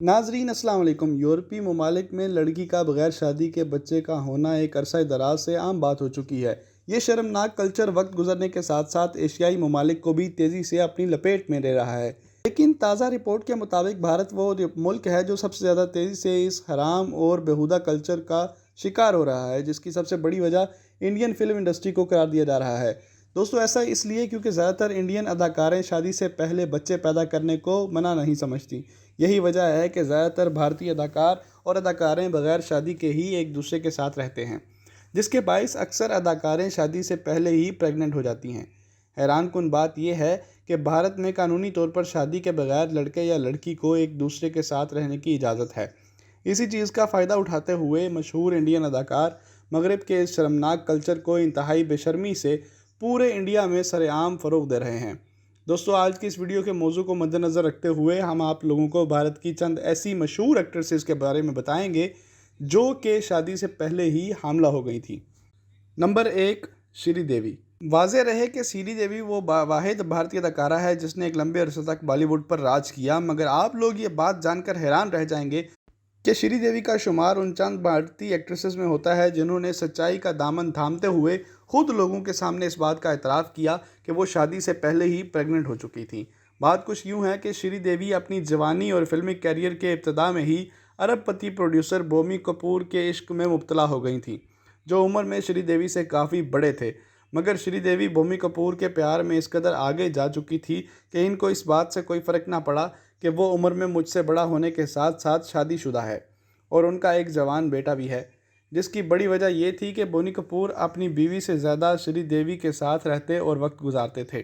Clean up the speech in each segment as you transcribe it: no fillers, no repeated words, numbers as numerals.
नाजरीन अस्सलाम वालेकुम। यूरोपीय ममालिक में लड़की का बगैर शादी के बच्चे का होना एक अरसा दराज से आम बात हो चुकी है। ये शर्मनाक कल्चर वक्त गुजरने के साथ साथ एशियाई ममालिक को भी तेज़ी से अपनी लपेट में ले रहा है। लेकिन ताज़ा रिपोर्ट के मुताबिक भारत वो मुल्क है जो सबसे ज़्यादा तेज़ी से इस हराम और बेहुदा कल्चर का शिकार हो रहा है, जिसकी सबसे बड़ी वजह इंडियन फिल्म इंडस्ट्री को करार दिया जा रहा है। दोस्तों, ऐसा इसलिए क्योंकि ज़्यादातर इंडियन अदाकारें शादी से पहले बच्चे पैदा करने को मना नहीं समझती। यही वजह है कि ज़्यादातर भारतीय अदाकार और अदाकारें बगैर शादी के ही एक दूसरे के साथ रहते हैं, जिसके बायस अक्सर अदाकारें शादी से पहले ही प्रेग्नेंट हो जाती हैं। हैरानकुन बात यह है कि भारत में कानूनी तौर पर शादी के बगैर लड़के या लड़की को एक दूसरे के साथ रहने की इजाज़त है। इसी चीज़ का फ़ायदा उठाते हुए मशहूर इंडियन अदाकार मगरब के इस शर्मनाक कल्चर को इंतहाई बेशर्मी से पूरे इंडिया में सरेआम फ़रोग़ दे रहे हैं। दोस्तों, आज की इस वीडियो के मौजू को मद्देनज़र रखते हुए हम आप लोगों को भारत की चंद ऐसी मशहूर एक्ट्रेसेस के बारे में बताएंगे जो कि शादी से पहले ही हामला हो गई थी। नंबर 1, श्रीदेवी। वाज़ेह रहे कि श्रीदेवी वो वाहिद भारतीय अदाकारा है जिसने एक लंबे अरसे तक बॉलीवुड पर राज किया, मगर आप लोग ये बात जानकर हैरान रह जाएंगे कि श्रीदेवी का शुमार उन चंद भारतीय एक्ट्रेसेस में होता है जिन्होंने सच्चाई का दामन थामते हुए खुद लोगों के सामने इस बात का एतराफ़ किया कि वो शादी से पहले ही प्रेग्नेंट हो चुकी थी। बात कुछ यूँ है कि श्रीदेवी अपनी जवानी और फिल्मी कैरियर के इब्तिदा में ही अरबपति प्रोड्यूसर बोमी कपूर के इश्क में मुब्तला हो गई थी, जो उम्र में श्रीदेवी से काफ़ी बड़े थे। मगर श्रीदेवी बोमी कपूर के प्यार में इस कदर आगे जा चुकी थी कि इनको इस बात से कोई फ़र्क ना पड़ा कि वो उम्र में मुझसे बड़ा होने के साथ साथ शादीशुदा है और उनका एक जवान बेटा भी है, जिसकी बड़ी वजह ये थी कि बोनी कपूर अपनी बीवी से ज़्यादा श्रीदेवी के साथ रहते और वक्त गुजारते थे।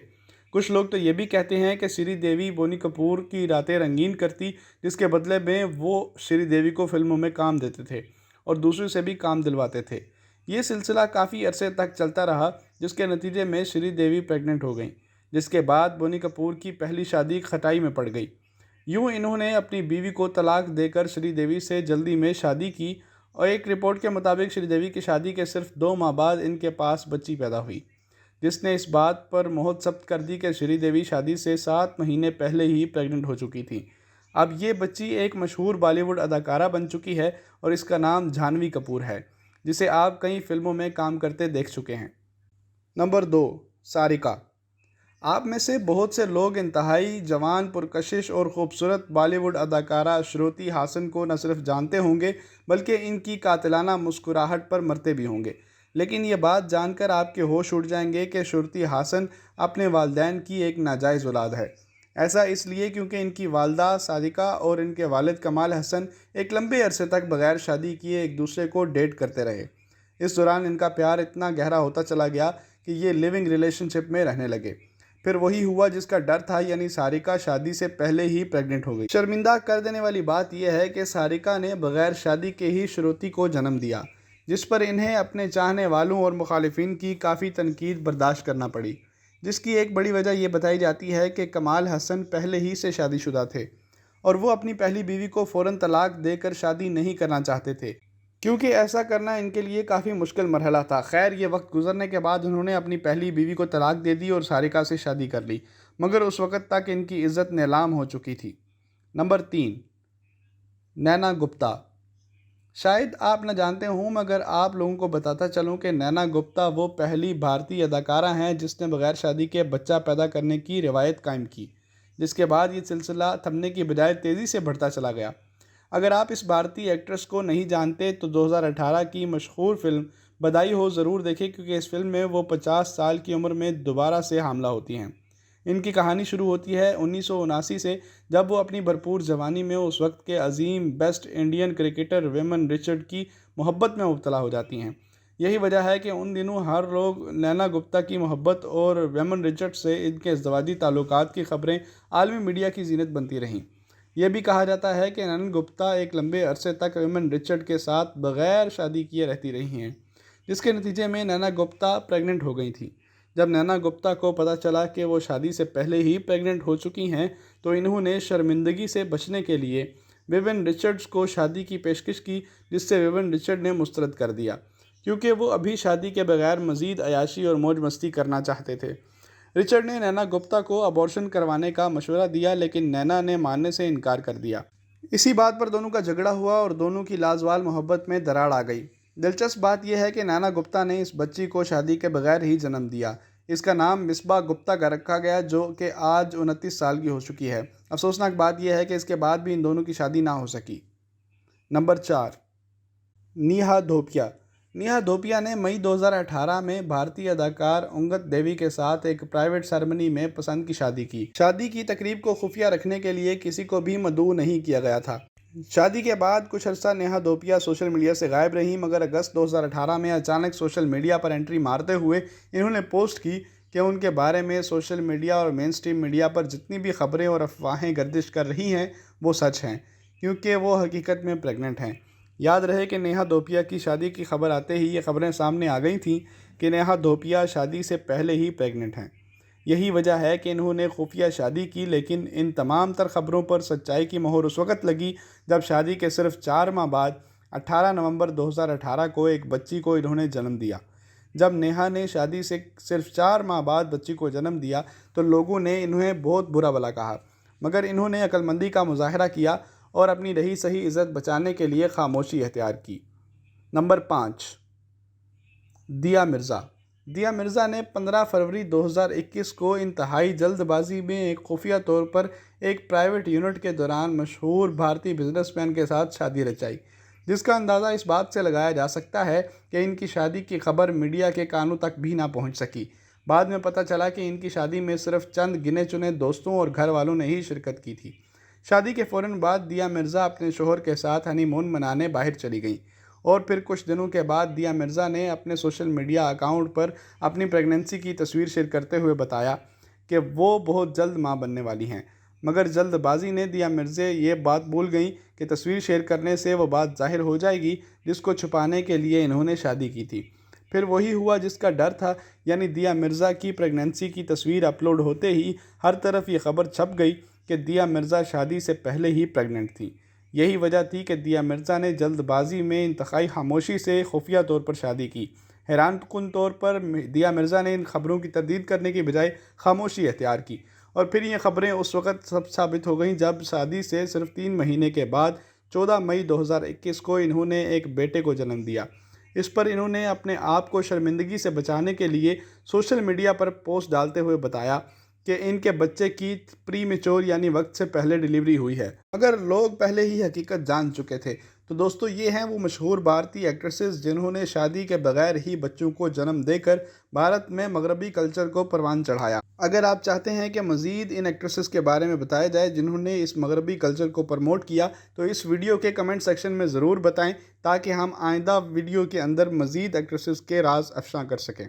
कुछ लोग तो ये भी कहते हैं कि श्रीदेवी बोनी कपूर की रातें रंगीन करती, जिसके बदले में वो श्रीदेवी को फिल्मों में काम देते थे और दूसरों से भी काम दिलवाते थे। ये सिलसिला काफ़ी अरसे तक चलता रहा, जिसके नतीजे में श्रीदेवी प्रेग्नेंट हो गई, जिसके बाद बोनी कपूर की पहली शादी खटाई में पड़ गई। यूँ इन्होंने अपनी बीवी को तलाक देकर श्रीदेवी से जल्दी में शादी की और एक रिपोर्ट के मुताबिक श्रीदेवी की शादी के सिर्फ 2 माह बाद इनके पास बच्ची पैदा हुई, जिसने इस बात पर मोहर जब्त कर दी कि श्रीदेवी शादी से 7 महीने पहले ही प्रेग्नेंट हो चुकी थी। अब ये बच्ची एक मशहूर बॉलीवुड अदाकारा बन चुकी है और इसका नाम जानवी कपूर है, जिसे आप कई फिल्मों में काम करते देख चुके हैं। नंबर 2, सारिका। आप में से बहुत से लोग इंतहाई जवान, पुरकशिश और ख़ूबसूरत बॉलीवुड अदाकारा श्रुति हासन को न सिर्फ जानते होंगे बल्कि इनकी कातिलाना मुस्कुराहट पर मरते भी होंगे। लेकिन ये बात जानकर आपके होश उड़ जाएंगे कि श्रुति हासन अपने वालिदैन की एक नाजायज़ औलाद है। ऐसा इसलिए क्योंकि इनकी वालदा सादिका और इनके वालिद कमाल हसन एक लंबे अरसे तक बग़ैर शादी किए एक दूसरे को डेट करते रहे। इस दौरान इनका प्यार इतना गहरा होता चला गया कि ये लिविंग रिलेशनशिप में रहने लगे। फिर वही हुआ जिसका डर था, यानी सारिका शादी से पहले ही प्रेग्नेंट हो गई। शर्मिंदा कर देने वाली बात यह है कि सारिका ने बगैर शादी के ही श्रुति को जन्म दिया, जिस पर इन्हें अपने चाहने वालों और मुखालिफिन की काफ़ी तनकीद बर्दाश्त करना पड़ी, जिसकी एक बड़ी वजह यह बताई जाती है कि कमाल हसन पहले ही से शादीशुदा थे और वो अपनी पहली बीवी को फ़ौरन तलाक देकर शादी नहीं करना चाहते थे, क्योंकि ऐसा करना इनके लिए काफ़ी मुश्किल मरहला था। खैर, ये वक्त गुजरने के बाद उन्होंने अपनी पहली बीवी को तलाक दे दी और सारिका से शादी कर ली, मगर उस वक़्त तक इनकी इज़्ज़त नीलाम हो चुकी थी। नंबर 3, नैना गुप्ता। शायद आप न जानते हों, मगर आप लोगों को बताता चलूं कि नैना गुप्ता वो पहली भारतीय अदाकारा हैं जिसने बगैर शादी के बच्चा पैदा करने की रिवायत कायम की, जिसके बाद ये सिलसिला थमने की बजाय तेज़ी से बढ़ता चला गया। अगर आप इस भारतीय एक्ट्रेस को नहीं जानते तो 2018 की मशहूर फिल्म बधाई हो ज़रूर देखें, क्योंकि इस फिल्म में वो 50 साल की उम्र में दोबारा से हामला होती हैं। इनकी कहानी शुरू होती है 1979 से, जब वो अपनी भरपूर जवानी में उस वक्त के अजीम बेस्ट इंडियन क्रिकेटर वेमन रिचर्ड की मोहब्बत में मुब्तला हो जाती हैं। यही वजह है कि उन दिनों हर लोग नैना गुप्ता की मोहब्बत और वेमन रिचर्ड से इनके ज़वाजी ताल्लुकात की खबरें आलमी मीडिया की जीनत बनती रहीं। यह भी कहा जाता है कि नैना गुप्ता एक लंबे अरसे तक वेमन रिचर्ड के साथ बग़ैर शादी किए रहती रही हैं, जिसके नतीजे में नैना गुप्ता प्रेग्नेंट हो गई थी। जब नैना गुप्ता को पता चला कि वो शादी से पहले ही प्रेग्नेंट हो चुकी हैं, तो इन्होंने शर्मिंदगी से बचने के लिए वेमन रिचर्ड्स को शादी की पेशकश की, जिससे वेमन रिचर्ड ने मुस्तरद कर दिया, क्योंकि वो अभी शादी के बगैर मज़ीद अयाशी और मौज मस्ती करना चाहते थे। रिचर्ड ने नैना गुप्ता को अबॉर्शन करवाने का मशवरा दिया, लेकिन नैना ने मानने से इनकार कर दिया। इसी बात पर दोनों का झगड़ा हुआ और दोनों की लाजवाल मोहब्बत में दरार आ गई। दिलचस्प बात यह है कि नाना गुप्ता ने इस बच्ची को शादी के बगैर ही जन्म दिया। इसका नाम मिसबा गुप्ता का रखा गया, जो कि आज 29 साल की हो चुकी है। अफसोसनाक बात यह है कि इसके बाद भी इन दोनों की शादी ना हो सकी। नंबर 4, नेहा धोपिया। नेहा धोपिया ने मई 2018 में भारतीय अदाकार अंगद देवी के साथ एक प्राइवेट सेरेमनी में पसंद की शादी की। शादी की तकरीब को खुफिया रखने के लिए किसी को भी मदऊ नहीं किया गया था। शादी के बाद कुछ अर्सा नेहा धोपिया सोशल मीडिया से गायब रही, मगर अगस्त 2018 में अचानक सोशल मीडिया पर एंट्री मारते हुए इन्होंने पोस्ट की कि उनके बारे में सोशल मीडिया और मेन स्ट्रीम मीडिया पर जितनी भी खबरें और अफवाहें गर्दिश कर रही हैं वो सच हैं, क्योंकि वो हकीकत में प्रेग्नेंट हैं। याद रहे कि नेहा धोपिया की शादी की खबर आते ही ये खबरें सामने आ गई थीं कि नेहा धोपिया शादी से पहले ही प्रेग्नेंट हैं। यही वजह है कि इन्होंने खुफिया शादी की, लेकिन इन तमाम तर खबरों पर सच्चाई की मोहर उस वक्त लगी जब शादी के सिर्फ 4 माह बाद 18 नवंबर 2018 को एक बच्ची को इन्होंने जन्म दिया। जब नेहा ने शादी से सिर्फ 4 माह बाद बच्ची को जन्म दिया तो लोगों ने इन्हें बहुत बुरा भला कहा, मगर इन्होंने अक्लमंदी का मुजाहरा किया और अपनी रही सही इज़्ज़त बचाने के लिए खामोशी इख्तियार की। नंबर 5, दिया मिर्ज़ा। दिया मिर्ज़ा ने 15 फरवरी 2021 को इंतहाई जल्दबाजी में एक खुफिया तौर पर एक प्राइवेट यूनिट के दौरान मशहूर भारतीय बिजनेसमैन के साथ शादी रचाई, जिसका अंदाज़ा इस बात से लगाया जा सकता है कि इनकी शादी की खबर मीडिया के कानों तक भी ना पहुंच सकी। बाद में पता चला कि इनकी शादी में सिर्फ चंद गिने चुने दोस्तों और घर वालों ने ही शिरकत की थी। शादी के फ़ौरन बाद दिया मिर्ज़ा अपने शोहर के साथ हनीमून मनाने बाहर चली गईं और फिर कुछ दिनों के बाद दिया मिर्ज़ा ने अपने सोशल मीडिया अकाउंट पर अपनी प्रेगनेंसी की तस्वीर शेयर करते हुए बताया कि वो बहुत जल्द मां बनने वाली हैं, मगर जल्दबाजी ने दिया मिर्ज़ा ये बात भूल गई कि तस्वीर शेयर करने से वो बात ज़ाहिर हो जाएगी, जिसको छुपाने के लिए इन्होंने शादी की थी। फिर वही हुआ जिसका डर था, यानी दिया मिर्ज़ा की प्रेगनेंसी की तस्वीर अपलोड होते ही हर तरफ ये खबर छप गई कि दिया मिर्ज़ा शादी से पहले ही प्रेग्नेंट थी। यही वजह थी कि दिया मिर्ज़ा ने जल्दबाजी में इंतहाई खामोशी से खुफिया तौर पर शादी की। हैरानकुन तौर पर दिया मिर्ज़ा ने इन खबरों की तरदीद करने की बजाय खामोशी इख्तियार की, और फिर ये खबरें उस वक़्त सब साबित हो गईं जब शादी से सिर्फ 3 महीने के बाद 14 मई 2021 को इन्होंने एक बेटे को जन्म दिया। इस पर इन्होंने अपने आप को शर्मिंदगी से बचाने के लिए सोशल मीडिया पर पोस्ट डालते हुए बताया कि इनके बच्चे की प्री मेच्योर यानी वक्त से पहले डिलीवरी हुई है, मगर लोग पहले ही हकीकत जान चुके थे। तो दोस्तों, ये हैं वो मशहूर भारतीय एक्ट्रेसेस जिन्होंने शादी के बगैर ही बच्चों को जन्म देकर भारत में मगरबी कल्चर को परवान चढ़ाया। अगर आप चाहते हैं कि मज़ीद इन एक्ट्रेसेस के बारे में बताया जाए जिन्होंने इस मगरबी कल्चर को प्रमोट किया, तो इस वीडियो के कमेंट सेक्शन में ज़रूर बताएं, ताकि हम आइंदा वीडियो के अंदर मज़ीद एक्ट्रेसेस के राज अफ़शा कर सकें।